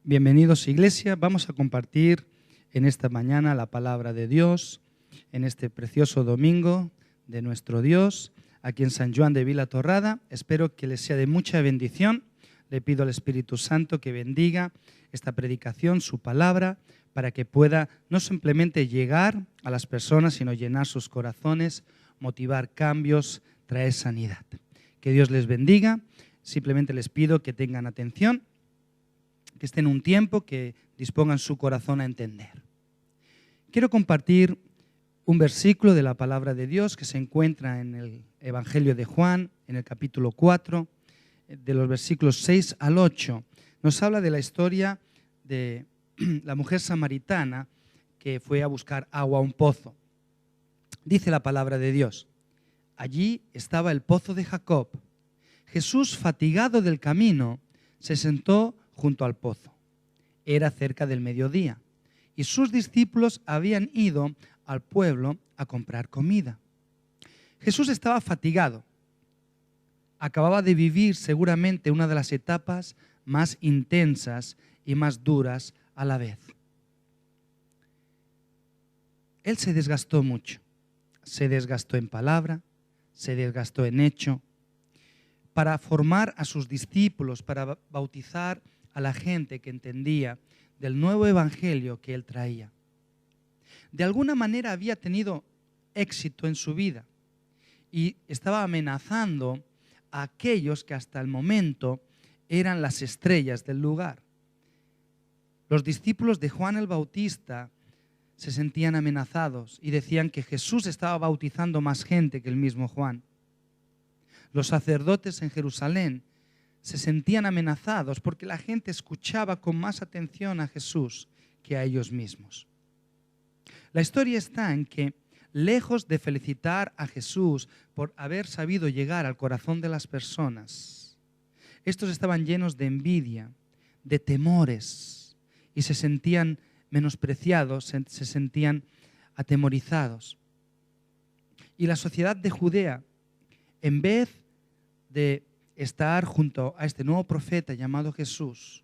Bienvenidos, Iglesia. Vamos a compartir en esta mañana la palabra de Dios, en este precioso domingo de nuestro Dios, aquí en San Juan de Vilatorrada. Espero que les sea de mucha bendición. Le pido al Espíritu Santo que bendiga esta predicación, su palabra, para que pueda no simplemente llegar a las personas, sino llenar sus corazones, motivar cambios, traer sanidad. Que Dios les bendiga. Simplemente les pido que tengan atención, que estén un tiempo, que dispongan su corazón a entender. Quiero compartir un versículo de la palabra de Dios que se encuentra en el Evangelio de Juan, en el capítulo 4, de los versículos 6 al 8. Nos habla de la historia de la mujer samaritana que fue a buscar agua a un pozo. Dice la palabra de Dios: allí estaba el pozo de Jacob. Jesús, fatigado del camino, se sentó junto al pozo. Era cerca del mediodía y sus discípulos habían ido al pueblo a comprar comida. Jesús estaba fatigado. Acababa de vivir seguramente una de las etapas más intensas y más duras a la vez. Él se desgastó mucho. Se desgastó en palabra, se desgastó en hecho, para formar a sus discípulos, para bautizar a la gente que entendía del nuevo evangelio que él traía. De alguna manera había tenido éxito en su vida y estaba amenazando a aquellos que hasta el momento eran las estrellas del lugar. Los discípulos de Juan el Bautista se sentían amenazados y decían que Jesús estaba bautizando más gente que el mismo Juan. Los sacerdotes en Jerusalén se sentían amenazados porque la gente escuchaba con más atención a Jesús que a ellos mismos. La historia está en que, lejos de felicitar a Jesús por haber sabido llegar al corazón de las personas, estos estaban llenos de envidia, de temores, y se sentían menospreciados, se sentían atemorizados. Y la sociedad de Judea, en vez de estar junto a este nuevo profeta llamado Jesús,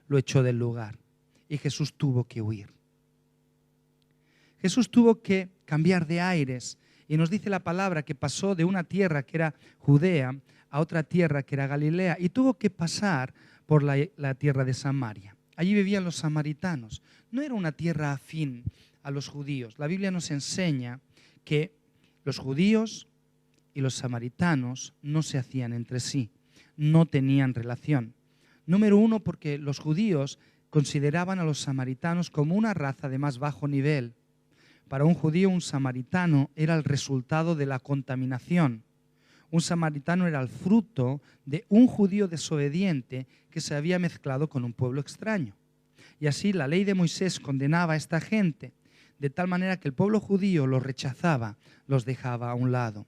lo echó del lugar y Jesús tuvo que huir. Jesús tuvo que cambiar de aires y nos dice la palabra que pasó de una tierra que era Judea a otra tierra que era Galilea y tuvo que pasar por la tierra de Samaria. Allí vivían los samaritanos. No era una tierra afín a los judíos. La Biblia nos enseña que los judíos y los samaritanos no se hacían entre sí, no tenían relación. Número uno, porque los judíos consideraban a los samaritanos como una raza de más bajo nivel. Para un judío, un samaritano era el resultado de la contaminación. Un samaritano era el fruto de un judío desobediente que se había mezclado con un pueblo extraño. Y así la ley de Moisés condenaba a esta gente, de tal manera que el pueblo judío los rechazaba, los dejaba a un lado.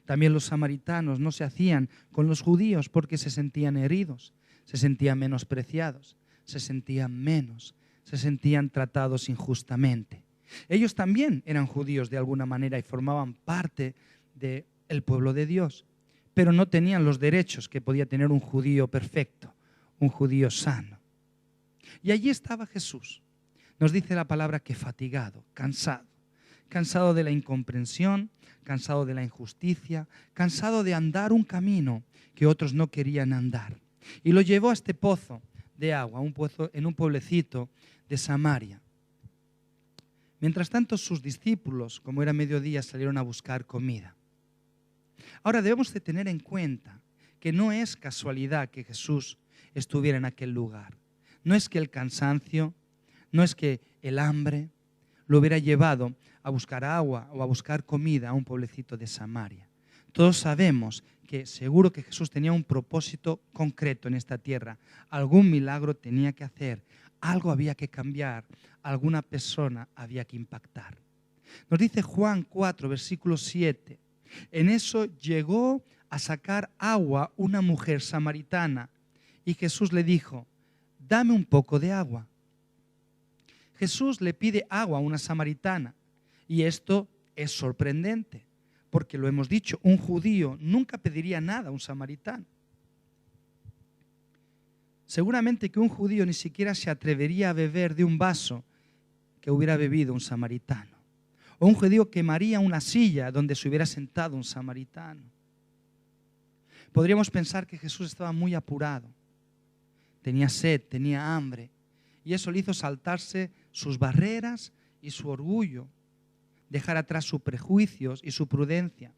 También los samaritanos no se hacían con los judíos porque se sentían heridos, se sentían menospreciados, se sentían menos, se sentían tratados injustamente. Ellos también eran judíos de alguna manera y formaban parte del pueblo de Dios, pero no tenían los derechos que podía tener un judío perfecto, un judío sano. Y allí estaba Jesús. Nos dice la palabra que fatigado, cansado de la incomprensión, cansado de la injusticia, cansado de andar un camino que otros no querían andar. Y lo llevó a este pozo de agua, un pozo en un pueblecito de Samaria. Mientras tanto, sus discípulos, como era mediodía, salieron a buscar comida. Ahora debemos de tener en cuenta que no es casualidad que Jesús estuviera en aquel lugar. No es que el cansancio, no es que el hambre lo hubiera llevado a buscar agua o a buscar comida a un pueblecito de Samaria. Todos sabemos que seguro que Jesús tenía un propósito concreto en esta tierra. Algún milagro tenía que hacer, algo había que cambiar, alguna persona había que impactar. Nos dice Juan 4, versículo 7. En eso llegó a sacar agua una mujer samaritana y Jesús le dijo: dame un poco de agua. Jesús le pide agua a una samaritana y esto es sorprendente porque lo hemos dicho, un judío nunca pediría nada a un samaritano. Seguramente que un judío ni siquiera se atrevería a beber de un vaso que hubiera bebido un samaritano. O un judío quemaría una silla donde se hubiera sentado un samaritano. Podríamos pensar que Jesús estaba muy apurado. Tenía sed, tenía hambre. Y eso le hizo saltarse sus barreras y su orgullo. Dejar atrás sus prejuicios y su prudencia.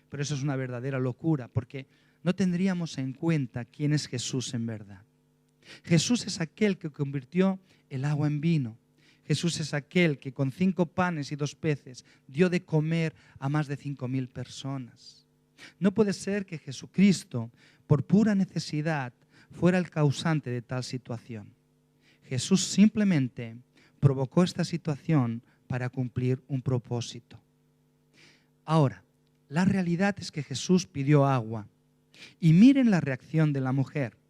Pero eso es una verdadera locura, porque no tendríamos en cuenta quién es Jesús en verdad. Jesús es aquel que convirtió el agua en vino. Jesús es aquel que con 5 panes y 2 peces dio de comer a más de 5.000 personas. No puede ser que Jesucristo, por pura necesidad, fuera el causante de tal situación. Jesús simplemente provocó esta situación para cumplir un propósito. Ahora, la realidad es que Jesús pidió agua. Y miren la reacción de la mujer.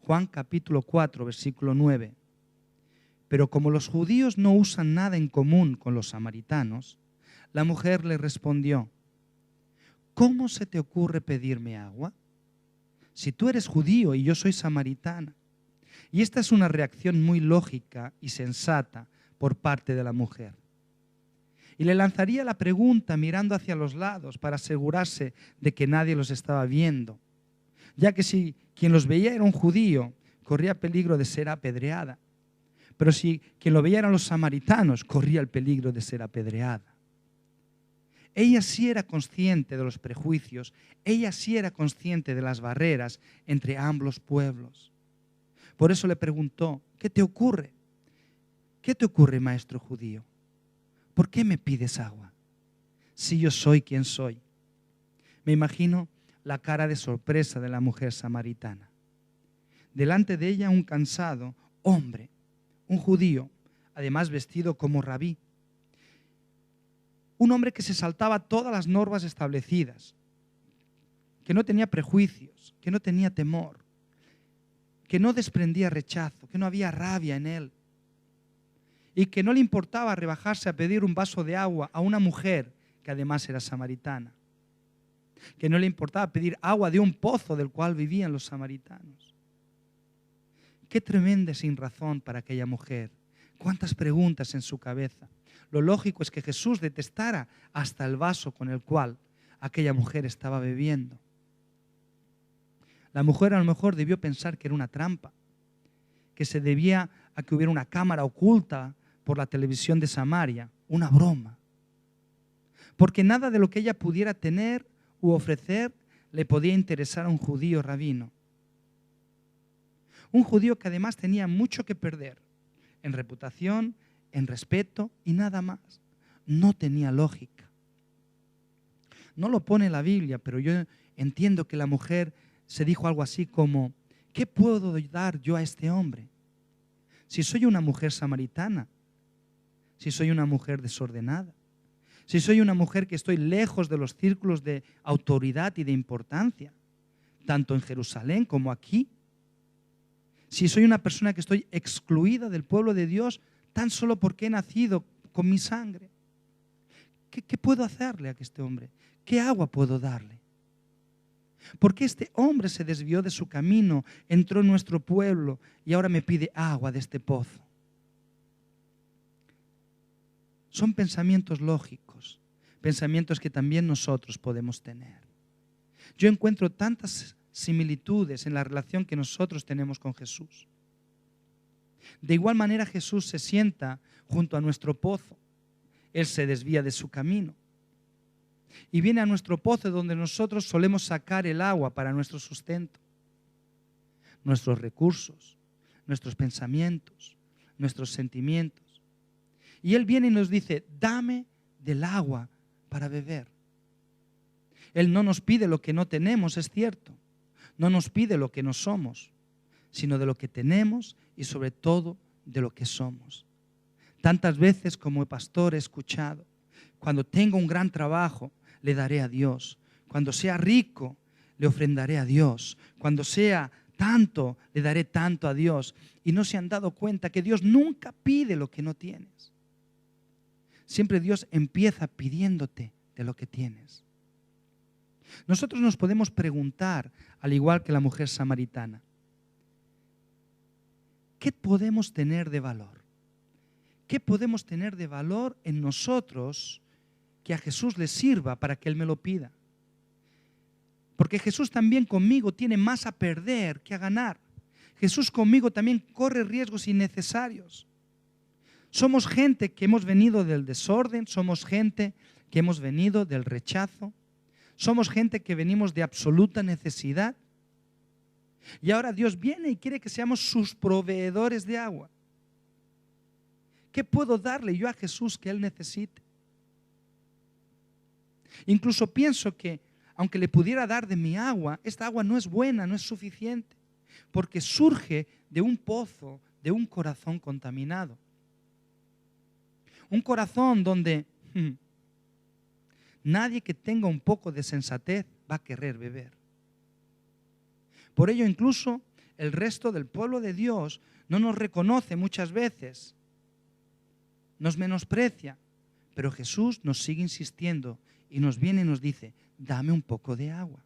Juan capítulo 4, versículo 9. Pero como los judíos no usan nada en común con los samaritanos, la mujer le respondió: ¿cómo se te ocurre pedirme agua? Si tú eres judío y yo soy samaritana. Y esta es una reacción muy lógica y sensata por parte de la mujer. Y le lanzaría la pregunta mirando hacia los lados para asegurarse de que nadie los estaba viendo, ya que si quien los veía era un judío, corría peligro de ser apedreada. Pero si quien lo veía eran los samaritanos, corría el peligro de ser apedreada. Ella sí era consciente de los prejuicios, ella sí era consciente de las barreras entre ambos pueblos. Por eso le preguntó: ¿qué te ocurre? ¿Qué te ocurre, maestro judío? ¿Por qué me pides agua? Si yo soy quien soy. Me imagino la cara de sorpresa de la mujer samaritana. Delante de ella un cansado hombre, un judío, además vestido como rabí. Un hombre que se saltaba todas las normas establecidas, que no tenía prejuicios, que no tenía temor, que no desprendía rechazo, que no había rabia en él, y que no le importaba rebajarse a pedir un vaso de agua a una mujer que además era samaritana, que no le importaba pedir agua de un pozo del cual vivían los samaritanos. Qué tremenda sinrazón para aquella mujer, cuántas preguntas en su cabeza. Lo lógico es que Jesús detestara hasta el vaso con el cual aquella mujer estaba bebiendo. La mujer a lo mejor debió pensar que era una trampa, que se debía a que hubiera una cámara oculta por la televisión de Samaria, una broma. Porque nada de lo que ella pudiera tener u ofrecer le podía interesar a un judío rabino. Un judío que además tenía mucho que perder en reputación, en respeto y nada más. No tenía lógica. No lo pone la Biblia, pero yo entiendo que la mujer se dijo algo así como: ¿qué puedo dar yo a este hombre? Si soy una mujer samaritana, si soy una mujer desordenada, si soy una mujer que estoy lejos de los círculos de autoridad y de importancia, tanto en Jerusalén como aquí, si soy una persona que estoy excluida del pueblo de Dios tan solo porque he nacido con mi sangre, ¿qué puedo hacerle a este hombre? ¿Qué agua puedo darle? ¿Por qué este hombre se desvió de su camino, entró en nuestro pueblo y ahora me pide agua de este pozo? Son pensamientos lógicos, pensamientos que también nosotros podemos tener. Yo encuentro tantas similitudes en la relación que nosotros tenemos con Jesús. De igual manera Jesús se sienta junto a nuestro pozo. Él se desvía de su camino y viene a nuestro pozo donde nosotros solemos sacar el agua para nuestro sustento, nuestros recursos, nuestros pensamientos, nuestros sentimientos. Y Él viene y nos dice: dame del agua para beber. Él no nos pide lo que no tenemos, es cierto. No nos pide lo que no somos, sino de lo que tenemos y sobre todo de lo que somos. Tantas veces como pastor he escuchado: cuando tenga un gran trabajo, le daré a Dios. Cuando sea rico, le ofrendaré a Dios. Cuando sea tanto, le daré tanto a Dios. Y no se han dado cuenta que Dios nunca pide lo que no tienes. Siempre Dios empieza pidiéndote de lo que tienes. Nosotros nos podemos preguntar, al igual que la mujer samaritana: ¿qué podemos tener de valor? ¿Qué podemos tener de valor en nosotros que a Jesús le sirva para que Él me lo pida? Porque Jesús también conmigo tiene más a perder que a ganar. Jesús conmigo también corre riesgos innecesarios. Somos gente que hemos venido del desorden, somos gente que hemos venido del rechazo, somos gente que venimos de absoluta necesidad. Y ahora Dios viene y quiere que seamos sus proveedores de agua. ¿Qué puedo darle yo a Jesús que Él necesite? Incluso pienso que aunque le pudiera dar de mi agua, esta agua no es buena, no es suficiente, porque surge de un pozo, de un corazón contaminado. Un corazón donde nadie que tenga un poco de sensatez va a querer beber. Por ello incluso el resto del pueblo de Dios no nos reconoce muchas veces, nos menosprecia, pero Jesús nos sigue insistiendo y nos viene y nos dice, dame un poco de agua.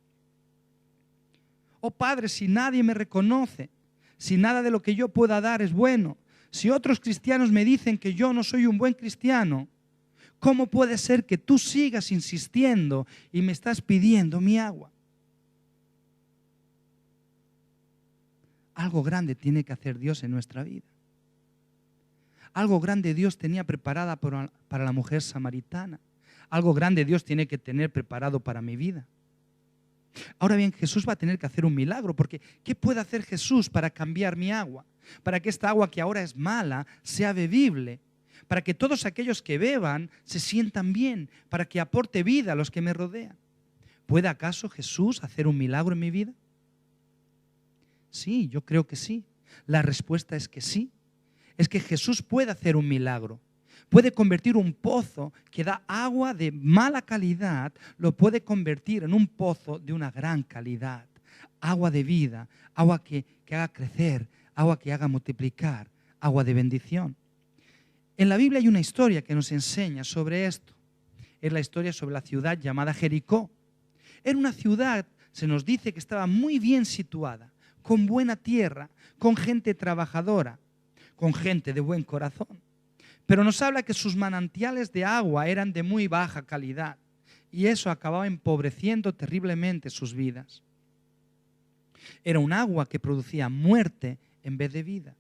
Oh Padre, si nadie me reconoce, si nada de lo que yo pueda dar es bueno, si otros cristianos me dicen que yo no soy un buen cristiano, ¿cómo puede ser que tú sigas insistiendo y me estás pidiendo mi agua? Algo grande tiene que hacer Dios en nuestra vida. Algo grande Dios tenía preparada para la mujer samaritana. Algo grande Dios tiene que tener preparado para mi vida. Ahora bien, Jesús va a tener que hacer un milagro, porque ¿qué puede hacer Jesús para cambiar mi agua? Para que esta agua que ahora es mala sea bebible, para que todos aquellos que beban se sientan bien, para que aporte vida a los que me rodean. ¿Puede acaso Jesús hacer un milagro en mi vida? Sí, yo creo que sí. La respuesta es que sí. Es que Jesús puede hacer un milagro. Puede convertir un pozo que da agua de mala calidad, lo puede convertir en un pozo de una gran calidad. Agua de vida, agua que haga crecer, agua que haga multiplicar, agua de bendición. En la Biblia hay una historia que nos enseña sobre esto. Es la historia sobre la ciudad llamada Jericó. Era una ciudad, se nos dice que estaba muy bien situada, con buena tierra, con gente trabajadora, con gente de buen corazón. Pero nos habla que sus manantiales de agua eran de muy baja calidad y eso acababa empobreciendo terriblemente sus vidas. Era un agua que producía muerte en vez de vida.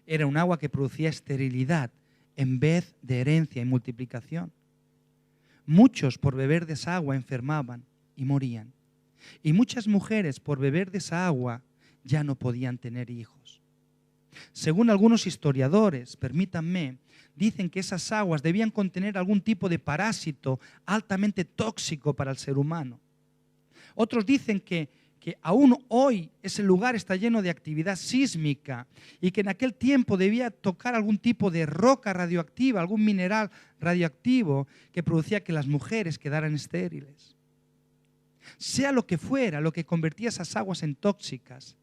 Era un agua que producía esterilidad en vez de herencia y multiplicación. Muchos por beber de esa agua enfermaban y morían. Y muchas mujeres por beber de esa agua ya no podían tener hijos. Según algunos historiadores, permítanme, dicen que esas aguas debían contener algún tipo de parásito altamente tóxico para el ser humano. Otros dicen que aún hoy ese lugar está lleno de actividad sísmica y que en aquel tiempo debía tocar algún tipo de roca radioactiva, algún mineral radioactivo que producía que las mujeres quedaran estériles. Sea lo que fuera, lo que convertía esas aguas en tóxicas,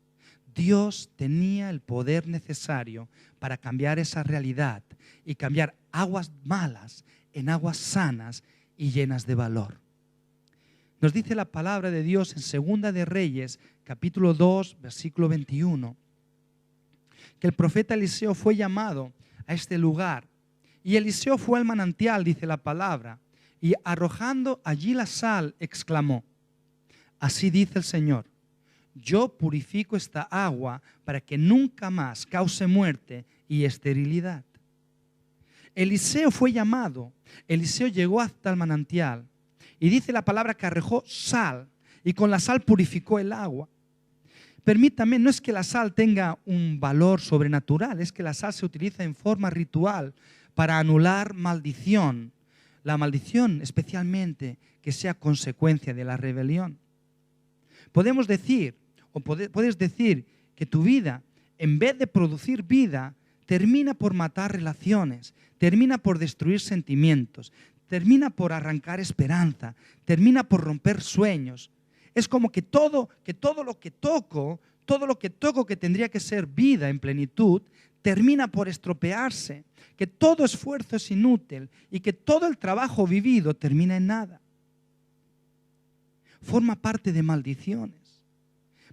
Dios tenía el poder necesario para cambiar esa realidad y cambiar aguas malas en aguas sanas y llenas de valor. Nos dice la palabra de Dios en Segunda de Reyes, capítulo 2, versículo 21, que el profeta Eliseo fue llamado a este lugar. Y Eliseo fue al manantial, dice la palabra, y arrojando allí la sal, exclamó, así dice el Señor, yo purifico esta agua para que nunca más cause muerte y esterilidad. Eliseo fue llamado, Eliseo llegó hasta el manantial y dice la palabra que arrojó sal y con la sal purificó el agua. Permítame, no es que la sal tenga un valor sobrenatural, es que la sal se utiliza en forma ritual para anular maldición. La maldición especialmente que sea consecuencia de la rebelión. Podemos decir, o puedes decir que tu vida, en vez de producir vida, termina por matar relaciones, termina por destruir sentimientos, termina por arrancar esperanza, termina por romper sueños. Es como que todo lo que toco que tendría que ser vida en plenitud, termina por estropearse, que todo esfuerzo es inútil y que todo el trabajo vivido termina en nada. Forma parte de maldiciones.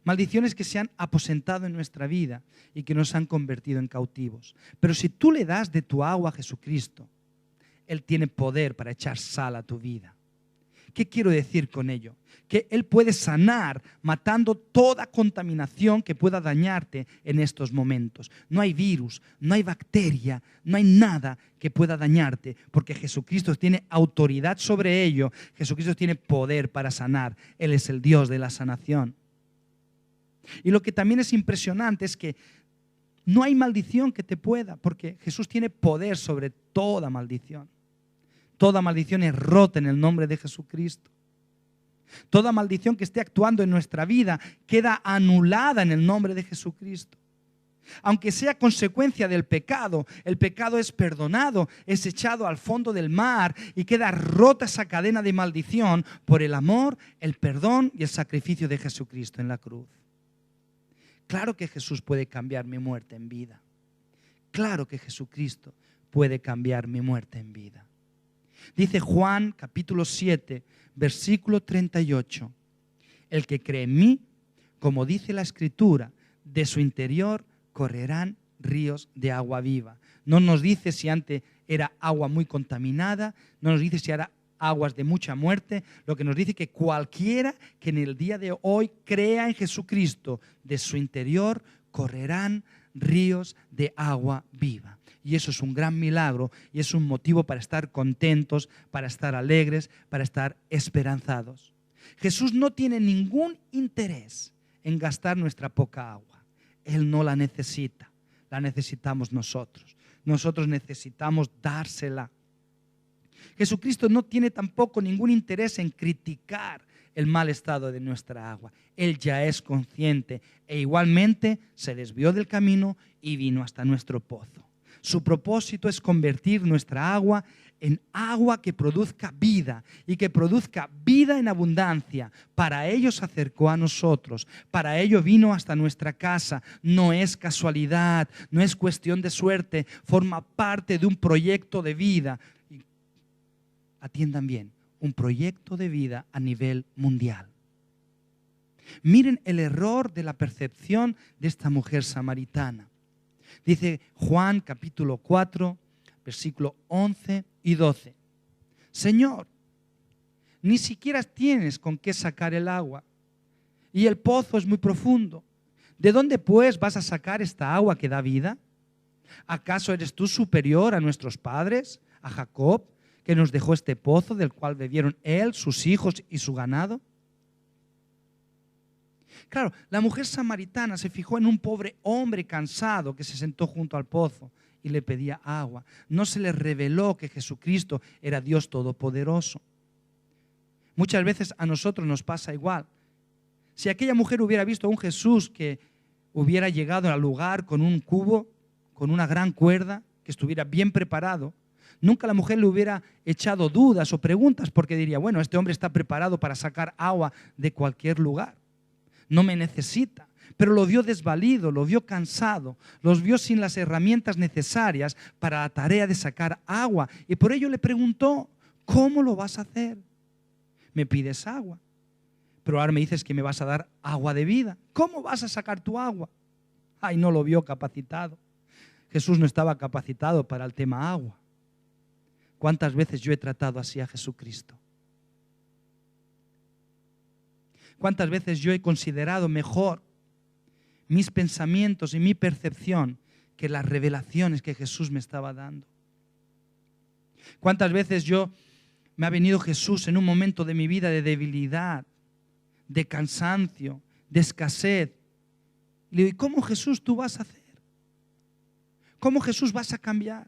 Maldiciones que se han aposentado en nuestra vida y que nos han convertido en cautivos. Pero si tú le das de tu agua a Jesucristo, Él tiene poder para echar sal a tu vida. ¿Qué quiero decir con ello? Que Él puede sanar matando toda contaminación que pueda dañarte en estos momentos. No hay virus, no hay bacteria, no hay nada que pueda dañarte, porque Jesucristo tiene autoridad sobre ello. Jesucristo tiene poder para sanar. Él es el Dios de la sanación. Y lo que también es impresionante es que no hay maldición que te pueda, porque Jesús tiene poder sobre toda maldición. Toda maldición es rota en el nombre de Jesucristo. Toda maldición que esté actuando en nuestra vida queda anulada en el nombre de Jesucristo. Aunque sea consecuencia del pecado, el pecado es perdonado, es echado al fondo del mar y queda rota esa cadena de maldición por el amor, el perdón y el sacrificio de Jesucristo en la cruz. Claro que Jesús puede cambiar mi muerte en vida. Claro que Jesucristo puede cambiar mi muerte en vida. Dice Juan capítulo 7, versículo 38. El que cree en mí, como dice la Escritura, de su interior correrán ríos de agua viva. No nos dice si antes era agua muy contaminada, no nos dice si era aguas de mucha muerte. Lo que nos dice que cualquiera que en el día de hoy crea en Jesucristo, de su interior correrán ríos de agua viva. Y eso es un gran milagro y es un motivo para estar contentos, para estar alegres, para estar esperanzados. Jesús no tiene ningún interés en gastar nuestra poca agua. Él no la necesita, la necesitamos nosotros. Nosotros necesitamos dársela. Jesucristo no tiene tampoco ningún interés en criticar el mal estado de nuestra agua. Él ya es consciente e igualmente se desvió del camino y vino hasta nuestro pozo. Su propósito es convertir nuestra agua en agua que produzca vida y que produzca vida en abundancia. Para ello se acercó a nosotros, para ello vino hasta nuestra casa. No es casualidad, no es cuestión de suerte, forma parte de un proyecto de vida. Y atiendan bien, un proyecto de vida a nivel mundial. Miren el error de la percepción de esta mujer samaritana. Dice Juan capítulo 4, versículo 11 y 12. Señor, ni siquiera tienes con qué sacar el agua y el pozo es muy profundo. ¿De dónde pues vas a sacar esta agua que da vida? ¿Acaso eres tú superior a nuestros padres, a Jacob, que nos dejó este pozo del cual bebieron él, sus hijos y su ganado? Claro, la mujer samaritana se fijó en un pobre hombre cansado que se sentó junto al pozo y le pedía agua. No se le reveló que Jesucristo era Dios Todopoderoso. Muchas veces a nosotros nos pasa igual. Si aquella mujer hubiera visto a un Jesús que hubiera llegado al lugar con un cubo, con una gran cuerda, que estuviera bien preparado, nunca la mujer le hubiera echado dudas o preguntas porque diría, bueno, este hombre está preparado para sacar agua de cualquier lugar. No me necesita, pero lo vio desvalido, lo vio cansado, los vio sin las herramientas necesarias para la tarea de sacar agua y por ello le preguntó, ¿cómo lo vas a hacer? Me pides agua, pero ahora me dices que me vas a dar agua de vida. ¿Cómo vas a sacar tu agua? Ay, no lo vio capacitado. Jesús no estaba capacitado para el tema agua. ¿Cuántas veces yo he tratado así a Jesucristo? ¿Cuántas veces yo he considerado mejor mis pensamientos y mi percepción que las revelaciones que Jesús me estaba dando? ¿Cuántas veces me ha venido Jesús en un momento de mi vida de debilidad, de cansancio, de escasez? Y le digo, ¿y cómo Jesús tú vas a hacer? ¿Cómo Jesús vas a cambiar?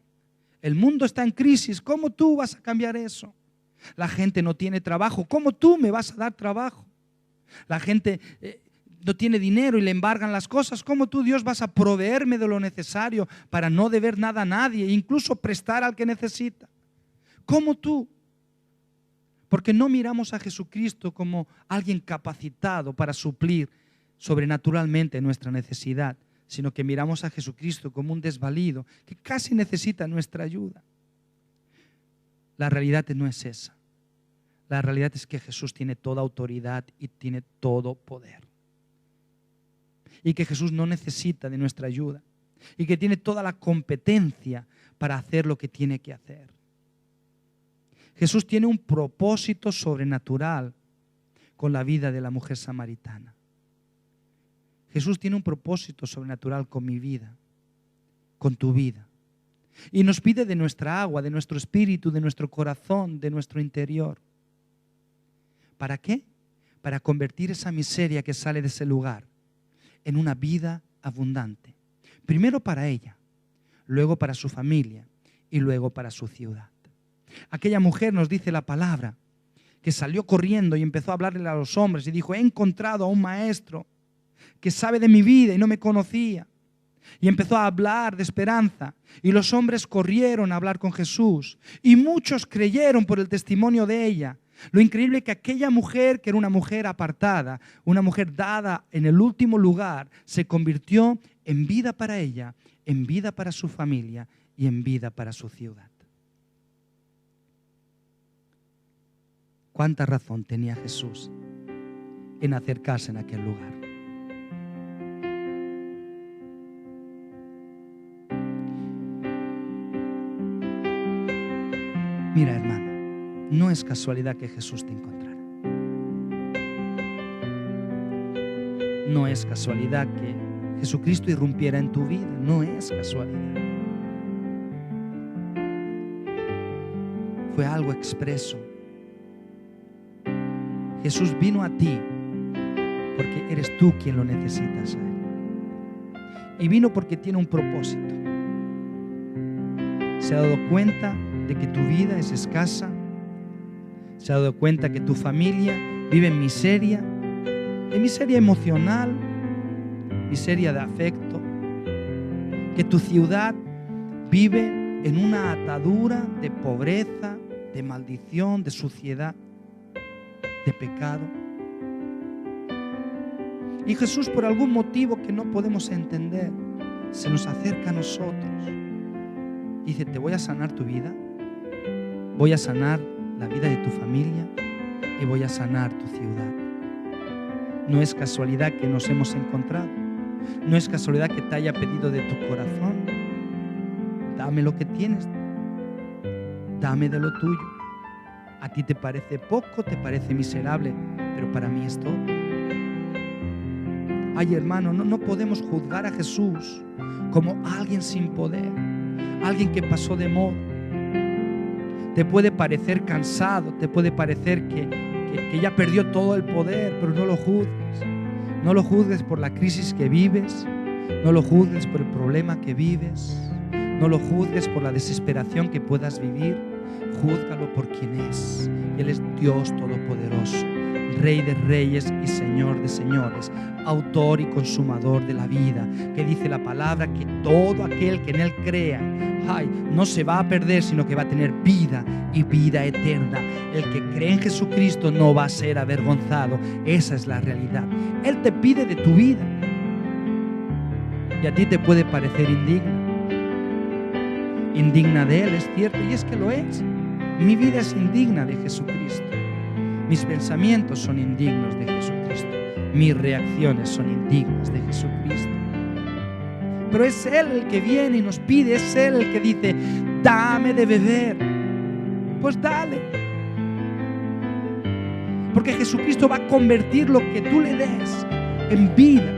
El mundo está en crisis, ¿cómo tú vas a cambiar eso? La gente no tiene trabajo, ¿cómo tú me vas a dar trabajo? La gente no tiene dinero y le embargan las cosas. ¿Cómo tú, Dios, vas a proveerme de lo necesario para no deber nada a nadie, incluso prestar al que necesita? ¿Cómo tú? Porque no miramos a Jesucristo como alguien capacitado para suplir sobrenaturalmente nuestra necesidad, sino que miramos a Jesucristo como un desvalido que casi necesita nuestra ayuda. La realidad no es esa. La realidad es que Jesús tiene toda autoridad y tiene todo poder. y que Jesús no necesita de nuestra ayuda y que tiene toda la competencia para hacer lo que tiene que hacer. Jesús tiene un propósito sobrenatural con la vida de la mujer samaritana. Jesús tiene un propósito sobrenatural con mi vida, con tu vida. Y nos pide de nuestra agua, de nuestro espíritu, de nuestro corazón, de nuestro interior. ¿Para qué? Para convertir esa miseria que sale de ese lugar en una vida abundante. Primero para ella, luego para su familia y luego para su ciudad. Aquella mujer, nos dice la palabra, que salió corriendo y empezó a hablarle a los hombres y dijo: he encontrado a un maestro que sabe de mi vida y no me conocía. Y empezó a hablar de esperanza. Y los hombres corrieron a hablar con Jesús. Y muchos creyeron por el testimonio de ella. Lo increíble es que aquella mujer, que era una mujer apartada, una mujer dada en el último lugar, se convirtió en vida para ella, en vida para su familia y en vida para su ciudad. ¿Cuánta razón tenía Jesús en acercarse en aquel lugar? Mira, hermano, no es casualidad que Jesús te encontrara. No es casualidad que Jesucristo irrumpiera en tu vida. No es casualidad. Fue algo expreso. Jesús vino a ti porque eres tú quien lo necesitas a Él. Y vino porque tiene un propósito. Se ha dado cuenta de que tu vida es escasa. Se ha dado cuenta que tu familia vive en miseria emocional, miseria de afecto, que tu ciudad vive en una atadura de pobreza, de maldición, de suciedad, de pecado. Y Jesús, por algún motivo que no podemos entender, se nos acerca a nosotros y dice: te voy a sanar tu vida, voy a sanar la vida de tu familia y voy a sanar tu ciudad. No es casualidad que nos hemos encontrado. No es casualidad que te haya pedido de tu corazón: dame lo que tienes, dame de lo tuyo. A ti te parece poco, te parece miserable, pero para mí es todo. Ay, hermano, no podemos juzgar a Jesús como alguien sin poder, alguien que pasó de moda. Te puede parecer cansado, te puede parecer que ya perdió todo el poder, pero no lo juzgues. No lo juzgues por la crisis que vives, no lo juzgues por el problema que vives, no lo juzgues por la desesperación que puedas vivir. Júzgalo por quien es. Él es Dios Todopoderoso, Rey de reyes y Señor de señores, autor y consumador de la vida, que dice la palabra que todo aquel que en Él crea, no se va a perder, sino que va a tener vida y vida eterna. El que cree en Jesucristo no va a ser avergonzado. Esa es la realidad. Él te pide de tu vida y a ti te puede parecer indigna de Él, es cierto, y es que lo es. Mi vida es indigna de Jesucristo. Mis pensamientos son indignos de Jesucristo. Mis reacciones son indignas de Jesucristo. Pero es Él el que viene y nos pide, es Él el que dice: dame de beber. Pues dale. Porque Jesucristo va a convertir lo que tú le des en vida,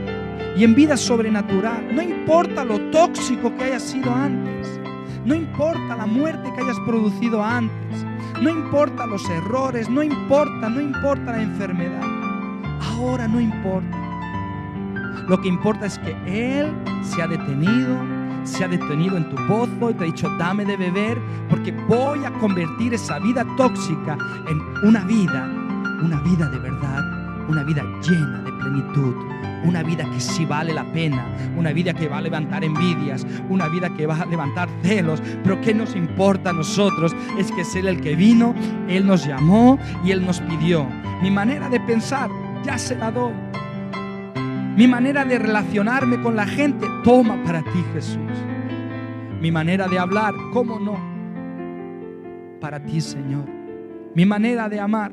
y en vida sobrenatural. No importa lo tóxico que hayas sido antes. No importa la muerte que hayas producido antes. No importa los errores. No importa la enfermedad. Ahora no importa. Lo que importa es que Él se ha detenido en tu pozo y te ha dicho: dame de beber, porque voy a convertir esa vida tóxica en una vida de verdad, una vida llena de plenitud, una vida que sí vale la pena, una vida que va a levantar envidias, una vida que va a levantar celos. Pero ¿qué nos importa a nosotros? Es que es Él el que vino, Él nos llamó y Él nos pidió. Mi manera de pensar ya se la doy. Mi manera de relacionarme con la gente, toma para ti, Jesús. Mi manera de hablar, ¿cómo no? Para ti, Señor. Mi manera de amar,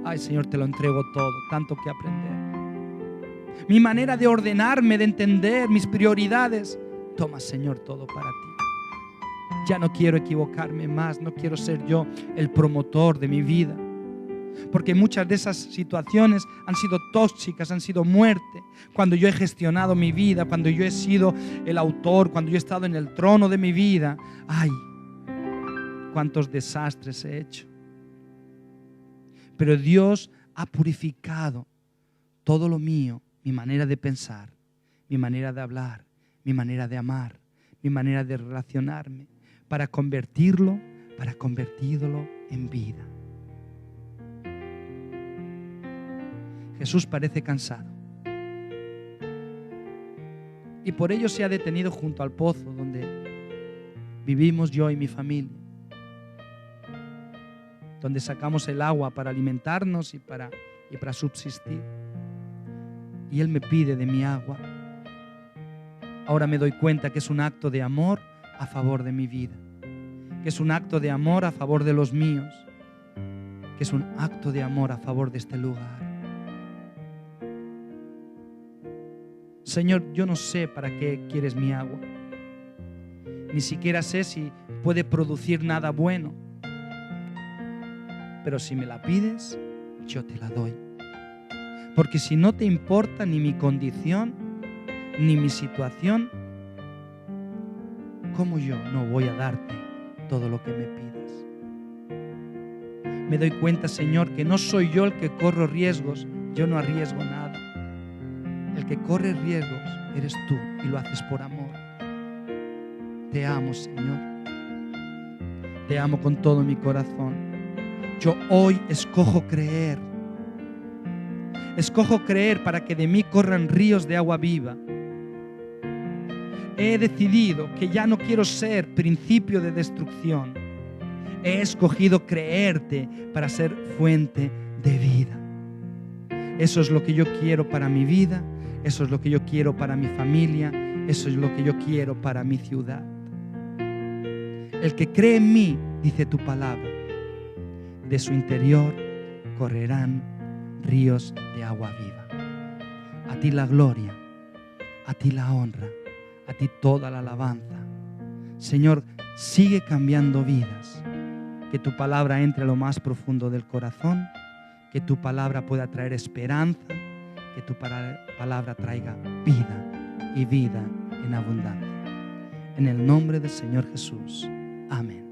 ay, Señor, te lo entrego todo, tanto que aprender. mi manera de ordenarme, de entender mis prioridades. Toma, Señor, todo para ti. Ya no quiero equivocarme más, no quiero ser yo el promotor de mi vida. Porque muchas de esas situaciones han sido tóxicas, han sido muerte. Cuando yo he gestionado mi vida, cuando yo he sido el autor, cuando yo he estado en el trono de mi vida. ¡Ay! Cuántos desastres he hecho. Pero Dios ha purificado todo lo mío, mi manera de pensar, mi manera de hablar, mi manera de amar, mi manera de relacionarme, para convertirlo en vida. Jesús parece cansado. Y por ello se ha detenido junto al pozo donde vivimos yo y mi familia, donde sacamos el agua para alimentarnos y para subsistir. Y Él me pide de mi agua. Ahora me doy cuenta que es un acto de amor a favor de mi vida, que es un acto de amor a favor de los míos, que es un acto de amor a favor de este lugar. Señor, yo no sé para qué quieres mi agua. Ni siquiera sé si puede producir nada bueno. Pero si me la pides, yo te la doy. Porque si no te importa ni mi condición, ni mi situación, ¿cómo yo no voy a darte todo lo que me pides? Me doy cuenta, Señor, que no soy yo el que corro riesgos. Yo no arriesgo nada. El que corre riesgos eres tú y lo haces por amor. Te amo, Señor. Te amo con todo mi corazón. Yo hoy escojo creer. Escojo creer para que de mí corran ríos de agua viva. He decidido que ya no quiero ser principio de destrucción. He escogido creerte para ser fuente de vida. Eso es lo que yo quiero para mi vida. Eso es lo que yo quiero para mi familia. Eso es lo que yo quiero para mi ciudad. El que cree en mí, dice tu palabra, de su interior correrán ríos de agua viva. A ti la gloria, a ti la honra, a ti toda la alabanza. Señor, sigue cambiando vidas. Que tu palabra entre a lo más profundo del corazón. Que tu palabra pueda traer esperanza. Que tu palabra traiga vida y vida en abundancia. En el nombre del Señor Jesús. Amén.